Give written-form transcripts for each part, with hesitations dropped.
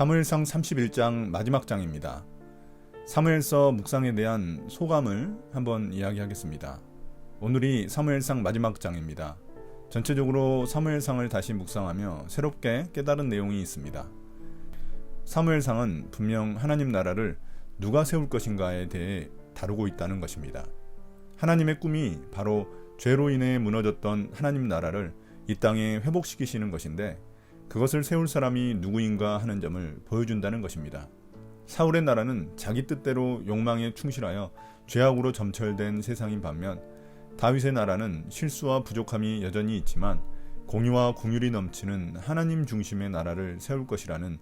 사무엘상 31장 마지막 장입니다. 사무엘서 묵상에 대한 소감을 한번 이야기하겠습니다. 오늘이 사무엘상 마지막 장입니다. 전체적으로 사무엘상을 다시 묵상하며 새롭게 깨달은 내용이 있습니다. 사무엘상은 분명 하나님 나라를 누가 세울 것인가에 대해 다루고 있다는 것입니다. 하나님의 꿈이 바로 죄로 인해 무너졌던 하나님 나라를 이 땅에 회복시키시는 것인데, 그것을 세울 사람이 누구인가 하는 점을 보여준다는 것입니다. 사울의 나라는 자기 뜻대로 욕망에 충실하여 죄악으로 점철된 세상인 반면, 다윗의 나라는 실수와 부족함이 여전히 있지만 공의와 긍휼이 넘치는 하나님 중심의 나라를 세울 것이라는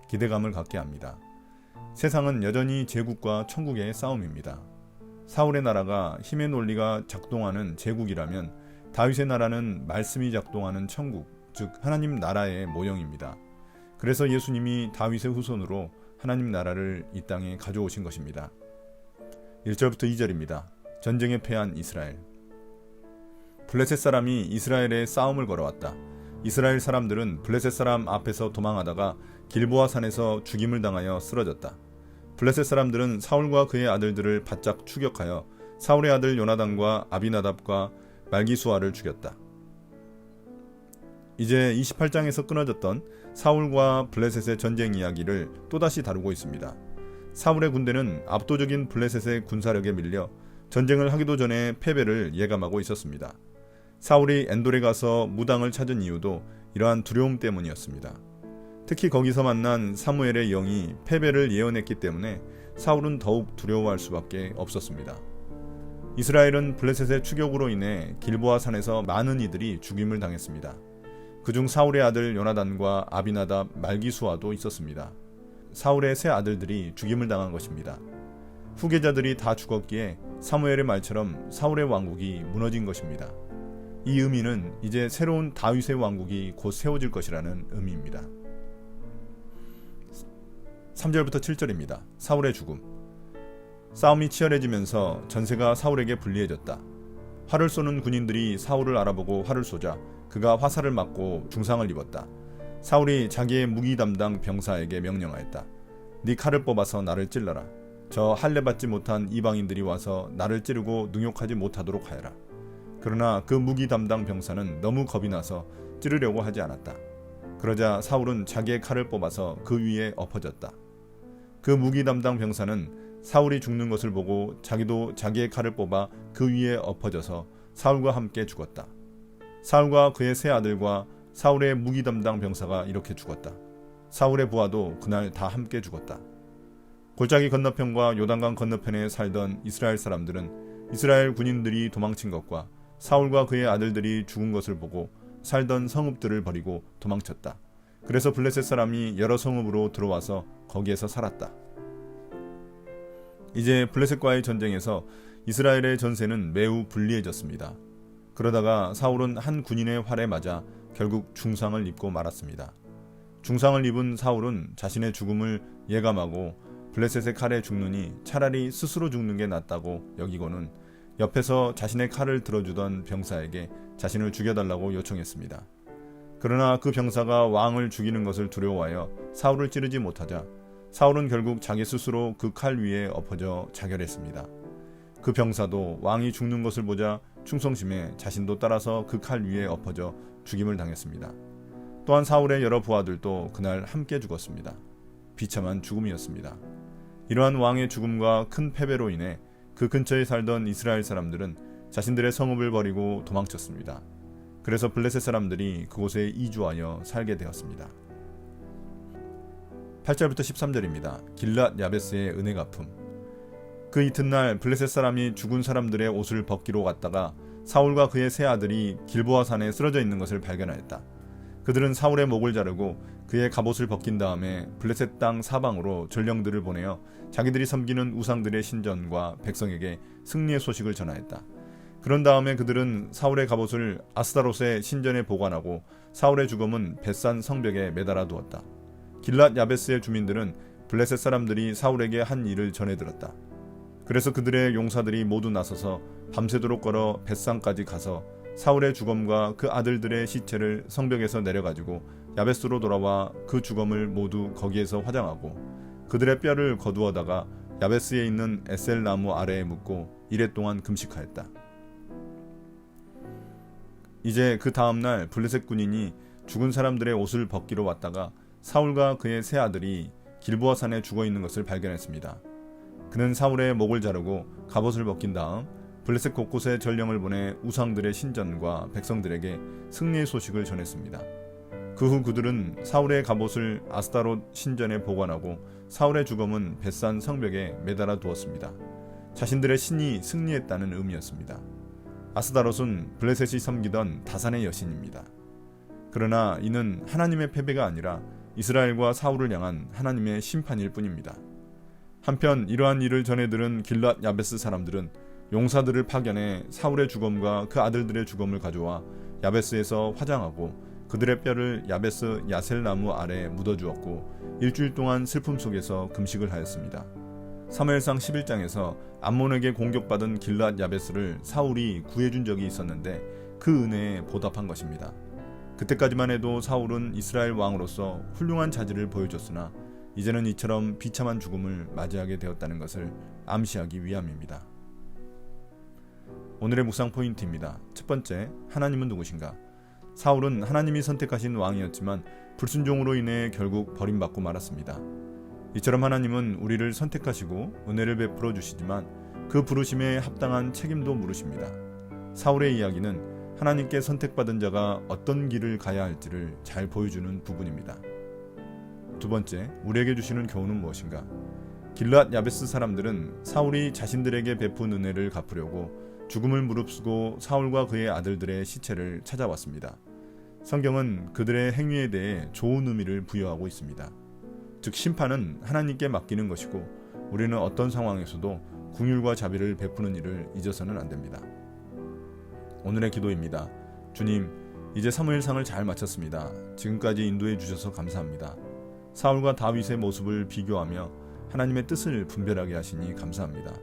기대감을 갖게 합니다. 세상은 여전히 제국과 천국의 싸움입니다. 사울의 나라가 힘의 논리가 작동하는 제국이라면, 다윗의 나라는 말씀이 작동하는 천국, 즉 하나님 나라의 모형입니다. 그래서 예수님이 다윗의 후손으로 하나님 나라를 이 땅에 가져오신 것입니다. 1절부터 2절입니다. 전쟁에 패한 이스라엘. 블레셋 사람이 이스라엘에 싸움을 걸어왔다. 이스라엘 사람들은 블레셋 사람 앞에서 도망하다가 길보아 산에서 죽임을 당하여 쓰러졌다. 블레셋 사람들은 사울과 그의 아들들을 바짝 추격하여 사울의 아들 요나단과 아비나답과 말기수아를 죽였다. 이제 28장에서 끊어졌던 사울과 블레셋의 전쟁 이야기를 또다시 다루고 있습니다. 사울의 군대는 압도적인 블레셋의 군사력에 밀려 전쟁을 하기도 전에 패배를 예감하고 있었습니다. 사울이 엔돌에 가서 무당을 찾은 이유도 이러한 두려움 때문이었습니다. 특히 거기서 만난 사무엘의 영이 패배를 예언했기 때문에 사울은 더욱 두려워할 수밖에 없었습니다. 이스라엘은 블레셋의 추격으로 인해 길보아 산에서 많은 이들이 죽임을 당했습니다. 그중 사울의 아들 요나단과 아비나답, 말기수아도 있었습니다. 사울의 세 아들들이 죽임을 당한 것입니다. 후계자들이 다 죽었기에 사무엘의 말처럼 사울의 왕국이 무너진 것입니다. 이 의미는 이제 새로운 다윗의 왕국이 곧 세워질 것이라는 의미입니다. 3절부터 7절입니다. 사울의 죽음. 싸움이 치열해지면서 전세가 사울에게 불리해졌다. 활을 쏘는 군인들이 사울을 알아보고 활을 쏘자 그가 화살을 맞고 중상을 입었다. 사울이 자기의 무기 담당 병사에게 명령하였다. 네 칼을 뽑아서 나를 찔러라. 저 할례 받지 못한 이방인들이 와서 나를 찌르고 능욕하지 못하도록 하여라. 그러나 그 무기 담당 병사는 너무 겁이 나서 찌르려고 하지 않았다. 그러자 사울은 자기의 칼을 뽑아서 그 위에 엎어졌다. 그 무기 담당 병사는 사울이 죽는 것을 보고 자기도 자기의 칼을 뽑아 그 위에 엎어져서 사울과 함께 죽었다. 사울과 그의 세 아들과 사울의 무기 담당 병사가 이렇게 죽었다. 사울의 부하도 그날 다 함께 죽었다. 골짜기 건너편과 요단강 건너편에 살던 이스라엘 사람들은 이스라엘 군인들이 도망친 것과 사울과 그의 아들들이 죽은 것을 보고 살던 성읍들을 버리고 도망쳤다. 그래서 블레셋 사람이 여러 성읍으로 들어와서 거기에서 살았다. 이제 블레셋과의 전쟁에서 이스라엘의 전세는 매우 불리해졌습니다. 그러다가 사울은 한 군인의 활에 맞아 결국 중상을 입고 말았습니다. 중상을 입은 사울은 자신의 죽음을 예감하고 블레셋의 칼에 죽느니 차라리 스스로 죽는 게 낫다고 여기고는 옆에서 자신의 칼을 들어주던 병사에게 자신을 죽여달라고 요청했습니다. 그러나 그 병사가 왕을 죽이는 것을 두려워하여 사울을 찌르지 못하자 사울은 결국 자기 스스로 그 칼 위에 엎어져 자결했습니다. 그 병사도 왕이 죽는 것을 보자 충성심에 자신도 따라서 그 칼 위에 엎어져 죽임을 당했습니다. 또한 사울의 여러 부하들도 그날 함께 죽었습니다. 비참한 죽음이었습니다. 이러한 왕의 죽음과 큰 패배로 인해 그 근처에 살던 이스라엘 사람들은 자신들의 성읍을 버리고 도망쳤습니다. 그래서 블레셋 사람들이 그곳에 이주하여 살게 되었습니다. 8절부터 13절입니다. 길랏 야베스의 은혜 갚음. 그 이튿날 블레셋 사람이 죽은 사람들의 옷을 벗기러 갔다가 사울과 그의 세 아들이 길보아 산에 쓰러져 있는 것을 발견하였다. 그들은 사울의 목을 자르고 그의 갑옷을 벗긴 다음에 블레셋 땅 사방으로 전령들을 보내어 자기들이 섬기는 우상들의 신전과 백성에게 승리의 소식을 전하였다. 그런 다음에 그들은 사울의 갑옷을 아스타롯의 신전에 보관하고 사울의 죽음은 벳산 성벽에 매달아 두었다. 길랏 야베스의 주민들은 블레셋 사람들이 사울에게 한 일을 전해 들었다. 그래서 그들의 용사들이 모두 나서서 밤새도록 걸어 벳산까지 가서 사울의 죽음과 그 아들들의 시체를 성벽에서 내려가지고 야베스로 돌아와 그 주검을 모두 거기에서 화장하고 그들의 뼈를 거두어다가 야베스에 있는 에셀 나무 아래에 묻고 이레 동안 금식하였다. 이제 그 다음날 블레셋 군인이 죽은 사람들의 옷을 벗기러 왔다가 사울과 그의 세 아들이 길보아 산에 죽어 있는 것을 발견했습니다. 그는 사울의 목을 자르고 갑옷을 벗긴 다음 블레셋 곳곳에 전령을 보내 우상들의 신전과 백성들에게 승리의 소식을 전했습니다. 그 후 그들은 사울의 갑옷을 아스타롯 신전에 보관하고 사울의 주검은 벳산 성벽에 매달아 두었습니다. 자신들의 신이 승리했다는 의미였습니다. 아스타롯은 블레셋이 섬기던 다산의 여신입니다. 그러나 이는 하나님의 패배가 아니라 이스라엘과 사울을 향한 하나님의 심판일 뿐입니다. 한편 이러한 일을 전해 들은 길랏 야베스 사람들은 용사들을 파견해 사울의 주검과 그 아들들의 주검을 가져와 야베스에서 화장하고 그들의 뼈를 야베스 야셀나무 아래에 묻어주었고 일주일 동안 슬픔 속에서 금식을 하였습니다. 사무엘상 11장에서 암몬에게 공격받은 길랏 야베스를 사울이 구해준 적이 있었는데 그 은혜에 보답한 것입니다. 그때까지만 해도 사울은 이스라엘 왕으로서 훌륭한 자질을 보여줬으나 이제는 이처럼 비참한 죽음을 맞이하게 되었다는 것을 암시하기 위함입니다. 오늘의 묵상 포인트입니다. 첫 번째, 하나님은 누구신가? 사울은 하나님이 선택하신 왕이었지만 불순종으로 인해 결국 버림받고 말았습니다. 이처럼 하나님은 우리를 선택하시고 은혜를 베풀어 주시지만 그 부르심에 합당한 책임도 물으십니다. 사울의 이야기는 하나님께 선택받은 자가 어떤 길을 가야 할지를 잘 보여주는 부분입니다. 두 번째, 우리에게 주시는 교훈은 무엇인가? 길랏 야베스 사람들은 사울이 자신들에게 베푼 은혜를 갚으려고 죽음을 무릅쓰고 사울과 그의 아들들의 시체를 찾아왔습니다. 성경은 그들의 행위에 대해 좋은 의미를 부여하고 있습니다. 즉 심판은 하나님께 맡기는 것이고 우리는 어떤 상황에서도 긍휼과 자비를 베푸는 일을 잊어서는 안 됩니다. 오늘의 기도입니다. 주님, 이제 사무엘상을 잘 마쳤습니다. 지금까지 인도해 주셔서 감사합니다. 사울과 다윗의 모습을 비교하며 하나님의 뜻을 분별하게 하시니 감사합니다.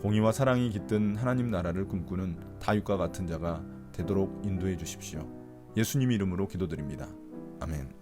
공의와 사랑이 깃든 하나님 나라를 꿈꾸는 다윗과 같은 자가 되도록 인도해 주십시오. 예수님 이름으로 기도드립니다. 아멘.